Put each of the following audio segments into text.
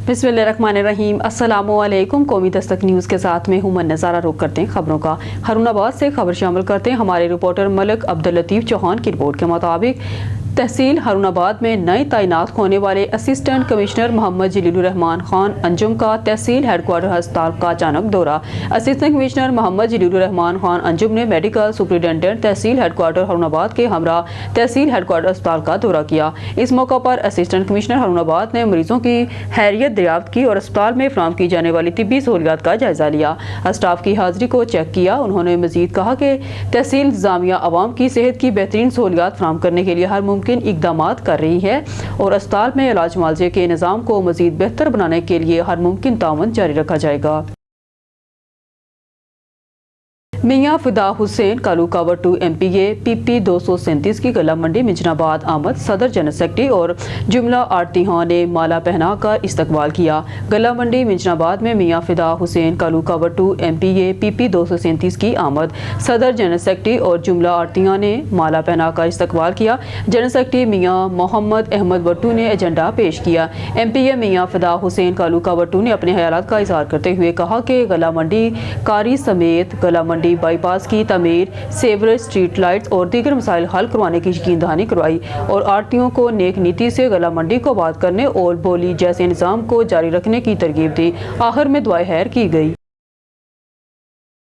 बिस्मिल्लाहिर्रहमानिर्रहीम। अस्सलामुअलैकुम। कौमी दस्तक न्यूज़ के साथ में हूँ मन नज़ारा। रुख करते हैं खबरों का। हारूनाबाद से खबर शामिल करते हैं। हमारे रिपोर्टर मलिक अब्दुल लतीफ़ चौहान की रिपोर्ट के मुताबिक तहसील हारूनाबाद में नए तैनात होने वाले असिस्टेंट कमिश्नर मोहम्मद जलीलुर रहमान खान अंजुम का तहसील हेडक्वार्टर अस्पताल का अचानक दौरा। असिस्टेंट कमिश्नर मोहम्मद जलीलुर रहमान खान अंजुम ने मेडिकल सुपरिटेंडेंट तहसील हेडक्वार्टर हारूनाबाद के हमरा तहसील हेडक्वार्टर अस्पताल का दौरा किया। इस मौका पर असिस्टेंट कमिश्नर हारूनाबाद ने मरीजों की हैरियत दरियाफ्त की और अस्पताल में फराहम की जाने वाली तिब्बी सहूलियात का जायजा लिया। स्टाफ की हाजिरी को चेक किया। उन्होंने मजीद कहा कि तहसील इंतजामिया अवाम की सेहत की बेहतरीन सहूलियात फराहम करने के लिए हर मुमकिन इकदामात कर रही है और अस्पताल में इलाज मुआवजे के निज़ाम को मजीद बेहतर बनाने के लिए हर मुमकिन ताउन जारी रखा जाएगा। मियां फिदा हुसैन कालूकावर 2 MPA PP 237 की गला मंडी मिंजनाबाद आमद। सदर जनरल सेक्रेटरी और जुमला आरतीहा ने माला पहना कर इस्तकबाल किया। गला मंडी मिंजनाबाद में मियां फिदा हुसैन कालूकावर 2 MPA PP 237 की आमद। सदर जनरल सेक्रेटरी और जुमला आरतीहा ने माला पहना कर इस्तकबाल किया। जनरल सेक्रेटरी मियां मोहम्मद अहमद बट्टू ने एजेंडा पेश किया। MPA मियां फिदा हुसैन कालूकावर 2 ने अपने ख्यालात का इजहार करते हुए कहा कि गला मंडी कारी समेत गला मंडी बाईपास की तमीर, सेवरेज, स्ट्रीट लाइट्स और दीगर मसाइल हल करवाने की यकीन दहानी करवाई और आरटीओ को नेक नीति से गला मंडी को आबाद करने और बोली जैसे निज़ाम को जारी रखने की तरगीब दी। आखिर में दुआए खैर की गई।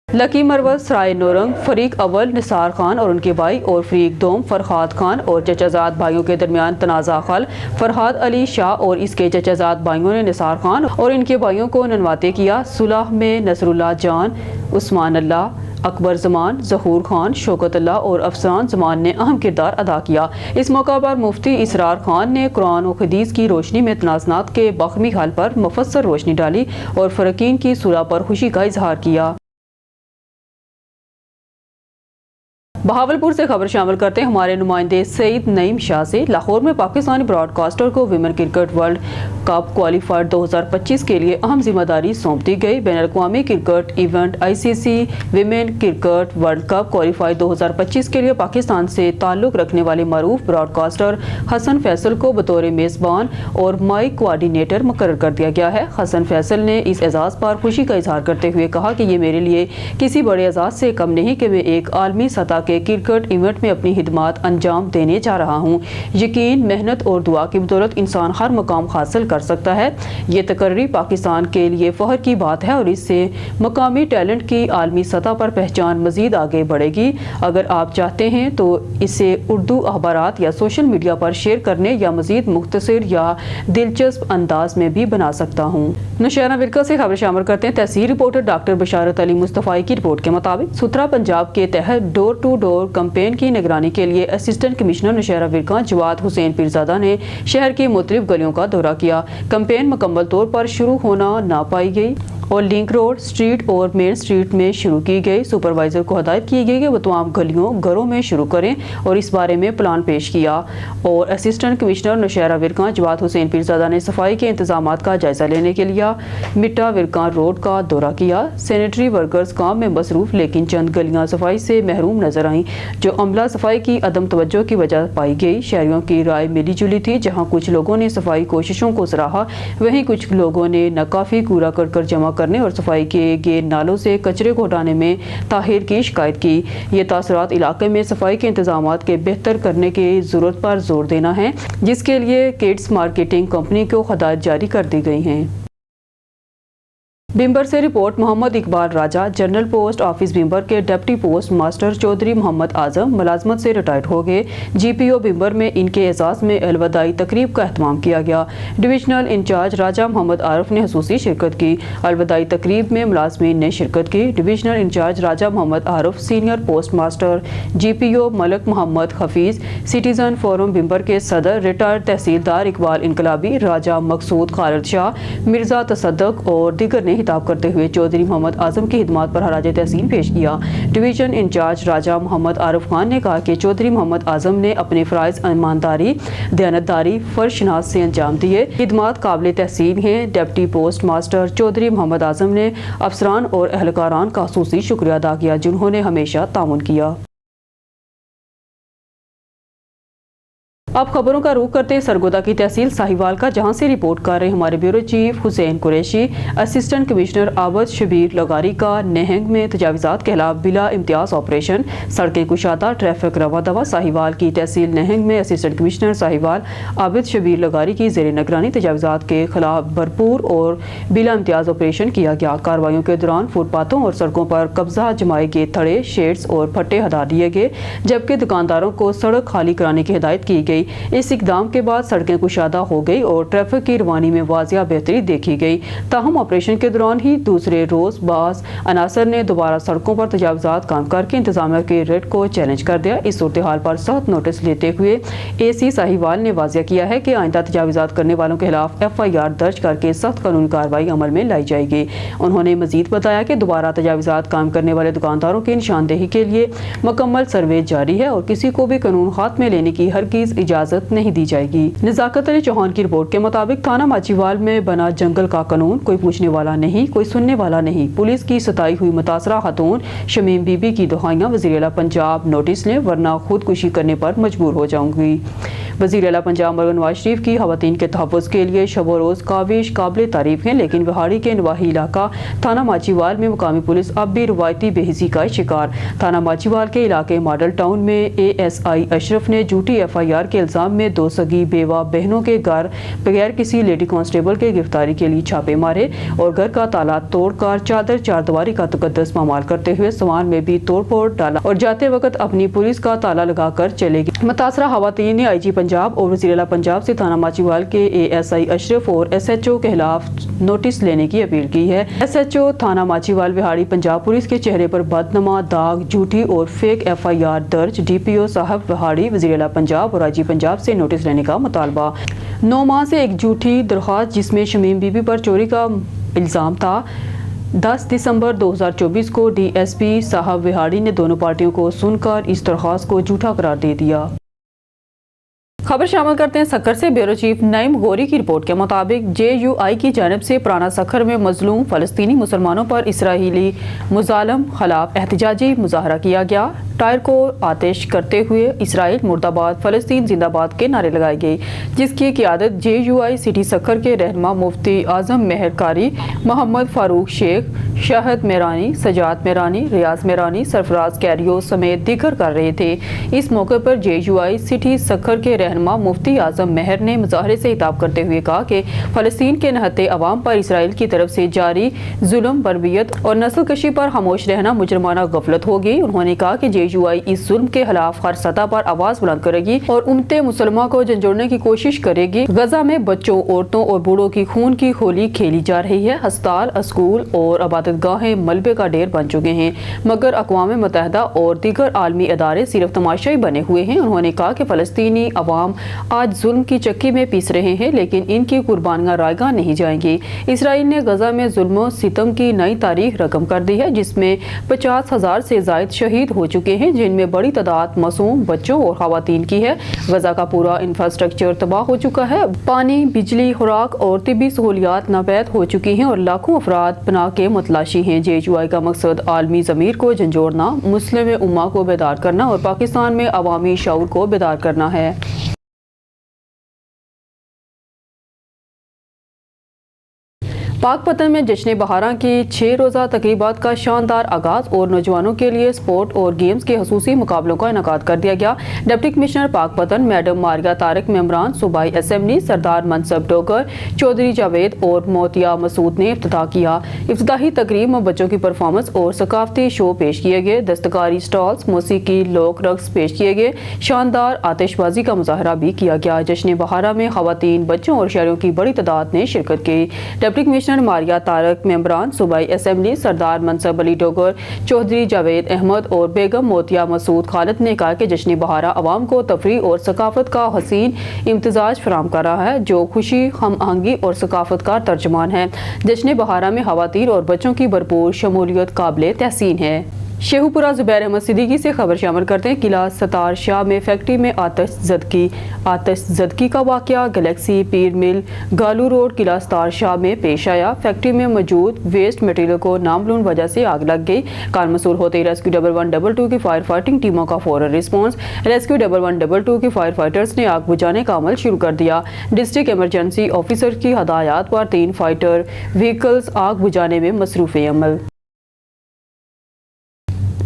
लकी मरवत सराय नौरंग फरीक अव्वल निसार खान और उनके भाई और फरीक दोम फरहाद खान और चचाजाद भाइयों के दरमियान तनाज़ा हल। फरहाद अली शाह और इसके चचाजाद भाइयों ने निसार खान और इनके भाइयों को ननवाते किया। सुलह में नसरुल्लाह जान, उस्मान अल्लाह, अकबर जमान, जहूर खान, शौकत अल्लाह और अफसान जमान ने अहम किरदार अदा किया। इस मौका पर मुफ्ती इसरार खान ने कुरान और हदीस की रोशनी में तनाज़ात के बाखमी हाल पर मुफस्सल रोशनी डाली और फ़रकीन की सुलह पर खुशी का इजहार किया। बहावलपुर से खबर शामिल करते हैं। हमारे नुमाइंदे सईद नईम शाह से लाहौर में पाकिस्तानी ब्रॉडकास्टर को women cricket world cup qualifier 2025 के लिए अहम जिम्मेदारी सौंप दी गई। बैनुल-अक़वामी cricket event ICC women cricket world cup qualifier 2025 के लिए पाकिस्तान से ताल्लुक़ रखने वाले मरूफ ब्रॉडकास्टर हसन फैसल को बतौर मेज़बान और माइक कोऑर्डिनेटर मुकर्रर कर दिया गया है। हसन फैसल ने इस एजाज़ पर खुशी का इजहार करते हुए कहा कि ये मेरे लिए किसी बड़े एजाज़ से कम नहीं कि मैं एक आलमी सतह के क्रिकेट इवेंट में अपनी खिदमत अंजाम देने जा रहा हूँ। यकीन, मेहनत और दुआ की बदौलत इंसान हर मुकाम हासिल कर सकता है। ये तकर्री पाकिस्तान के लिए फख्र की बात है और इससे मकामी टैलेंट की आलमी सतह पर पहचान मजीद आगे बढ़ेगी। अगर आप चाहते हैं तो इसे उर्दू अखबारात या सोशल मीडिया पर शेयर करने या मजीद मुख्तसर या दिलचस्प अंदाज में भी बना सकता हूँ। नौशहरा विरका से खबर शामिल करते हैं। तहसील रिपोर्टर डॉक्टर बशारत अली मुस्तफ़ाई की रिपोर्ट के मुताबिक सुथरा पंजाब के तहत डोर टू डोर कैंपेन की निगरानी के लिए असिस्टेंट कमिश्नर नौशहरा विरका जवाद हुसैन पीरजादा ने शहर की मुख्तलिफ गलियों का दौरा किया। कैंपेन मुकम्मल तौर पर शुरू होना ना पाई गई और लिंक रोड, स्ट्रीट और मेन स्ट्रीट में शुरू की गई। सुपरवाइजर को हदायत की गई कि वो तमाम गलियों घरों में शुरू करें और इस बारे में प्लान पेश किया। और असिस्टेंट कमिश्नर नौशहरा विरका जवाद हुसैन पीरजादा ने सफाई के इंतजामात का जायजा लेने के लिए मिट्टा विरका रोड का दौरा किया। सैनिटरी वर्कर्स काम में मसरूफ लेकिन चंद गलियां सफाई से महरूम नजर आईं जो अमला सफाई की अदम तवज्जो की वजह पाई गई। शहरियों की राय मिली जुली थी। जहाँ कुछ लोगों ने सफाई कोशिशों को सराहा, वहीं कुछ लोगों ने नाकाफी कूड़ा करकट जमा करने और सफाई के गए नालों से कचरे को हटाने में ताहिर की शिकायत की। ये तासरात इलाके में सफाई के इंतजामात के बेहतर करने की जरूरत पर जोर देना है, जिसके लिए किड्स मार्केटिंग कंपनी को हदायत जारी कर दी गई हैं। बिम्बर से report. Mohammad Iqbal Raja general post office Bhimber के deputy post master Chaudhry Mohammad Azam मुलाजमत से रिटायर्ड हो गए। GPO बिम्बर में इनके एजाज में अलविदाई तकरीब का एहतमाम किया गया। डिविजनल इंचार्ज राजा मोहम्मद आरिफ ने खसूसी शिरकत की। अलविदाई तकरीब में मुलाजमीन ने शिरकत की। Divisional incharge Raja Mohammad Arif, senior post master GPO Malik Mohammad Hafeez, citizen forum Bhimber के सदर रिटायर्ड तहसीलदार इकबाल इनकलाबी, राजा मकसूद खालिद शाह, मिर्जा तसद्दुक और दीगर ने खिताब करते हुए चौधरी मोहम्मद आजम की खिदमत पर हराज तहसीन पेश किया। डिवीजन इंचार्ज राजा मोहम्मद आरिफ खान ने कहा कि चौधरी मोहम्मद आजम ने अपने फ़राइज़ ईमानदारी, दयानतदारी, फर्शनास से अंजाम दिए। खिदमत काबिल तहसीन हैं। Deputy post master Chaudhry Mohammad Azam ने अफसरान और अहलकारान का ख़ुसूसी शुक्रिया अदा किया जिन्होंने हमेशा ताउन किया। अब खबरों का रुख करते हैं सरगोदा की तहसील साहिवाल का, जहां से रिपोर्ट कर रहे हमारे bureau chief Hussain Qureshi. Assistant commissioner Abid Shabbir लगारी का नहंग में तजाविज़ात के खिलाफ बिला इम्तियाज ऑपरेशन, सड़कें कुशादा, ट्रैफिक रवा दवा। साहिवाल की तहसील नहंग में असिस्टेंट कमिश्नर साहिवाल आबद शबीर लगारी की ज़ेर निगरानी तजाविज़ात के खिलाफ भरपूर और बिला इम्तियाज ऑपरेशन किया गया। कार्रवाइयों के दौरान फुटपाथों और सड़कों पर कब्जा जमाए गए थड़े, शेड्स और फट्टे हटा दिए गए, जबकि दुकानदारों को सड़क खाली कराने की हिदायत की गई। इस इकदाम के बाद सड़कें कुशादा हो गई और ट्रैफिक की रवानी में वाजिया बेहतरी देखी गई। ताहम ऑपरेशन के दौरान ही दूसरे रोज बास अनासर ने दोबारा सड़कों पर तजावजात काम करके इंतजामिया के रेट को चैलेंज कर दिया। इस सूरत हाल पर सख्त नोटिस लेते हुए AC साहिवाल ने वाजिया किया है कि आइंदा तजावजात करने वालों के खिलाफ FIR दर्ज करके सख्त कानूनी कार्रवाई अमल में लाई जाएगी। उन्होंने मजीद बताया कि दोबारा तजावजात काम करने वाले दुकानदारों की निशानदेही के लिए मुकम्मल सर्वे जारी है और किसी को भी कानून हाथ में लेने की हरगिज इजाजत नहीं दी जाएगी। नजाकत अली चौहान की रिपोर्ट के मुताबिक थाना माचीवाल में बना जंगल का कानून, कोई पूछने वाला नहीं, कोई सुनने वाला नहीं। पुलिस की सताई हुई मुतासरा खातून शमीम बीबी की दुहाइयां, वज़ीर आला पंजाब नोटिस लें वरना खुदकुशी करने पर मजबूर हो जाऊंगी। वज़ीर आला पंजाब मौलाना नवाज शरीफ की खवातीन के तहफ़्फ़ुज़ के लिए शब रोज़ काविश काबिल तारीफ है, लेकिन बिहाड़ी के नवाही इलाका थाना माचीवाल में मुकामी पुलिस अब भी रवायती बेहिसी का शिकार। थाना माचीवाल के इलाके मॉडल टाउन में ASI अशरफ ने झूठी FIR के इल्ज़ाम में 2 सगी बेवा बहनों के घर बगैर किसी लेडी कांस्टेबल के गिरफ्तारी के लिए छापे मारे और घर का ताला तोड़कर चादर चारदीवारी का तकद्दस पामाल करते हुए सामान में भी तोड़ फोड़ डाला और जाते वक्त अपनी पुलिस का ताला लगाकर चले गए। मुतासरा खवातीन ने IG पंजाब और वज़ीर आला पंजाब से थाना माचीवाल के ASI अशरफ और SHO के खिलाफ नोटिस लेने की अपील की है। SHO थाना माचीवाल बिहाड़ी पंजाब पुलिस के चेहरे पर बदनमा दाग, झूठी और फेक FIR दर्ज। DPO साहब बिहाड़ी वज़ीर आला पंजाब और IG पंजाब से नोटिस लेने का मुतालबा। 9 माह से एक झूठी दरख्वास्त जिसमें शमीम बीबी पर चोरी का इल्ज़ाम था। 10 दिसंबर 2024 को DSP साहब बिहाड़ी ने दोनों पार्टियों को सुनकर इस दरख्वास्त को झूठा करार दे दिया। खबर शामिल करते हैं सक्खर से। ब्यूरो चीफ नईम गौरी की रिपोर्ट के मुताबिक JUI की जानिब से पुराना सक्खर में मजलूम फलस्तीनी मुसलमानों पर इसराइली मुजालम खिलाफ एहतजाजी मुजाहरा किया गया। टायर को आतिश करते हुए इसराइल मुर्दाबाद, फलस्तीन जिंदाबाद के नारे लगाए गए, जिसकी क़ियादत JUI सिटी सक्खर के रहनुमा मुफ्ती आजम मेहर कारी, मोहम्मद फारूक शेख, शाहिद मेरानी, सजाद मेरानी, रियाज मेरानी, सरफराज कैरियो समेत दीगर कर रहे थे। इस मौके पर JUI सिटी सक्खर के रहनुमा मुफ्ती आजम मेहर ने मुजाहरे से खिताब करते हुए कहा कि फलस्तीन के नहते अवाम पर इसराइल की तरफ से जारी जुल्म, बर्बियत और नस्ल कशी पर खामोश रहना मुजरमाना गफलत होगी। उन्होंने कहा कि JUI इस जुल्म के खिलाफ हर सतह पर आवाज बुलंद करेगी और उम्मते मुसलमान को झंझोड़ने की कोशिश करेगी। गजा में बच्चों, औरतों और बूढ़ों की खून की होली खेली जा रही है। अस्पताल, स्कूल और इबादतगाहें मलबे का ढेर बन चुके हैं, मगर अक़वाम मुत्तहिदा और दीगर आलमी इदारे सिर्फ तमाशाई बने हुए हैं। उन्होंने कहा कि फलस्तीनी अवाम आज जुल्म की चक्की में पीस रहे हैं, लेकिन इनकी कुर्बानियां रायगा नहीं जाएंगी। इसराइल ने गजा में जुल्म सितम की नई तारीख रकम कर दी है, जिसमें 50,000 से जायद शहीद हो चुके हैं, जिनमें बड़ी तादाद मासूम बच्चों और खवातीन की है। गजा का पूरा इंफ्रास्ट्रक्चर तबाह हो चुका है। पानी, बिजली, खुराक और तिब्बी सहूलियात नापैद हो चुकी हैं और लाखों अफराद पनाह के मुतलाशी हैं। JUI का मकसद आलमी ज़मीर को झंझोड़ना, मुस्लिम उम्मा को बेदार करना और पाकिस्तान में अवामी शऊर को बेदार करना है। पाकपतन में जश्न बहारा की 6 रोज़ा तकरीबात का शानदार आगाज और नौजवानों के लिए स्पोर्ट और गेम्स के खसूसी मुकाबलों का इनेकाद कर दिया गया। Deputy commissioner Pakpattan madam Maria Tariq, मेंबरान सूबाई असेंबली सरदार मनसब डोगर, चौधरी जावेद और मोतिया मसूद ने इफ्तिताह किया। इफ्तिताही तकरीब में बच्चों की परफॉर्मेंस और सकाफती शो पेश किए गए, दस्तकारी स्टॉल्स, मौसीकी, लोक रक्स पेश किए गए, शानदार आतिशबाजी का मुजाहरा भी किया गया। जश्न बहारा में खवातीन, बच्चों और शहरियों की बड़ी तादाद ने शिरकत की। डिप्टी कमिश्नर मारिया तारक, मेंबरान सूबाई असेंबली सरदार मनसब अली डोगर, चौधरी जावेद अहमद और बेगम मोतिया मसूद खालिद ने कहा कि जश्न बहारा अवाम को तफरीह और सकाफत का हसीन इम्तिजाज फराहम कर रहा है, जो खुशी, हम आहंगी और सकाफत का तर्जमान है। जश्न बहारा में खवातीन और बच्चों की भरपूर शमूलियत काबिल तहसीन है। शेखुपुरा जुबैर अहमद सिद्दीकी से खबर शामिल करते हैं। किला सतार शाह में फैक्ट्री में आतिश जदगी का वाकया गैलेक्सी पीर मिल गालू रोड किला सतार शाह में पेश आया। फैक्ट्री में मौजूद वेस्ट मटेरियल को नामालूम वजह से आग लग गई। कार मसूल होते ही रेस्क्यू 1122 की फायर फाइटिंग टीमों का फौरन रिस्पॉन्स। रेस्क्यू 1122 की फायर फाइटर्स ने आग बुझाने का अमल शुरू कर दिया। डिस्ट्रिक्ट इमरजेंसी ऑफिसर की हदायत पर 3 फाइटर व्हीकल्स आग बुझाने में मसरूफ अमल।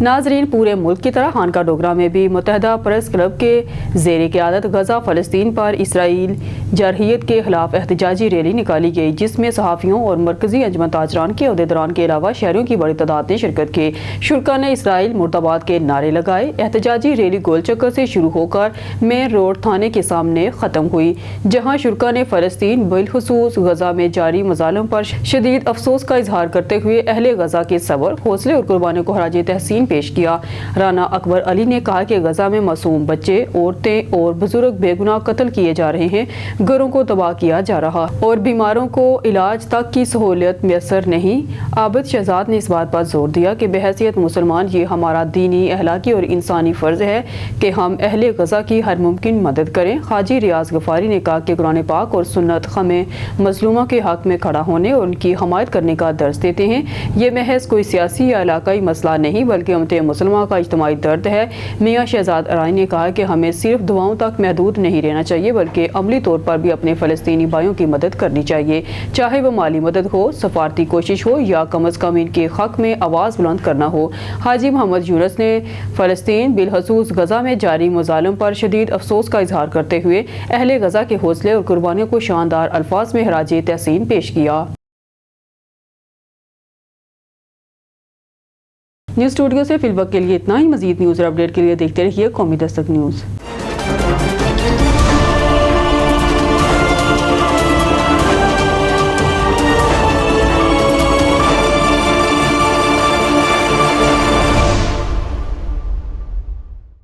नाजरीन, पूरे मुल्क की तरह खानका डोगरा में भी मुत्तहदा प्रेस क्लब के ज़ेर क़यादत गजा फ़लस्तीन पर इसराइल जरहियत के खिलाफ एहतजाजी रैली निकाली गई, जिसमें सहाफ़ियों और मरकज़ी अंजुमन ताजरान के अहदेदारान के अलावा शहरियों की बड़ी तादाद ने शिरकत की। शुरका ने इसराइल मुर्दाबाद के नारे लगाए। एहतजाजी रैली गोल चक्कर से शुरू होकर मेन रोड थाने के सामने ख़त्म हुई, जहाँ शुरका ने फ़लस्तीन बिलखुसूस गजा में जारी मज़ालिम पर शदीद अफसोस का इजहार करते हुए अहले गजा के सब्र, हौसले और कुर्बानियों को खराज तहसीन पेश किया। राना अकबर अली ने कहा कि गजा में मासूम बच्चे, औरतें और बुजुर्ग बेगुनाह कत्ल किए जा रहे हैं, घरों को तबाह किया जा रहा और बीमारों को इलाज तक की सहूलियत मैसर नहीं। आबिद शहजाद ने इस बात पर जोर दिया कि बहैसियत मुसलमान ये हमारा दीनी, अहलाकी और इंसानी फ़र्ज है कि हम अहले गजा की हर मुमकिन मदद करें। हाजी रियाज गफारी ने कहा कि कुरान पाक और सुन्नत हमें मजलूमों के हक में खड़ा होने और उनकी हमायत करने का दर्ज देते हैं। ये महज कोई सियासी या इलाकाई मसला नहीं बल्कि उम्मत मुसलमान का इज्तिमाई दर्द है। मियाँ शहजाद अराई ने कहा कि हमें सिर्फ दुआओं तक महदूद नहीं रहना चाहिए बल्कि अमली तौर पर भी अपने फ़लस्तीनी भाइयों की मदद करनी चाहिए, चाहे वो माली मदद हो, सफारती कोशिश हो या कम अज़ कम इनके हक में आवाज़ बुलंद करना हो। हाजी मोहम्मद यूनुस ने फ़लस्तीन बिलखसूस गजा में जारी मज़ालिम पर शदीद अफसोस का इजहार करते हुए अहले गजा के हौसले और कुर्बानियों को शानदार अल्फाज में खराज तहसीन पेश किया। न्यूज़ स्टूडियो से फिलवक्त के लिए इतना ही। मज़ीद न्यूज़ और अपडेट के लिए देखते रहिए कौमी दस्तक न्यूज़।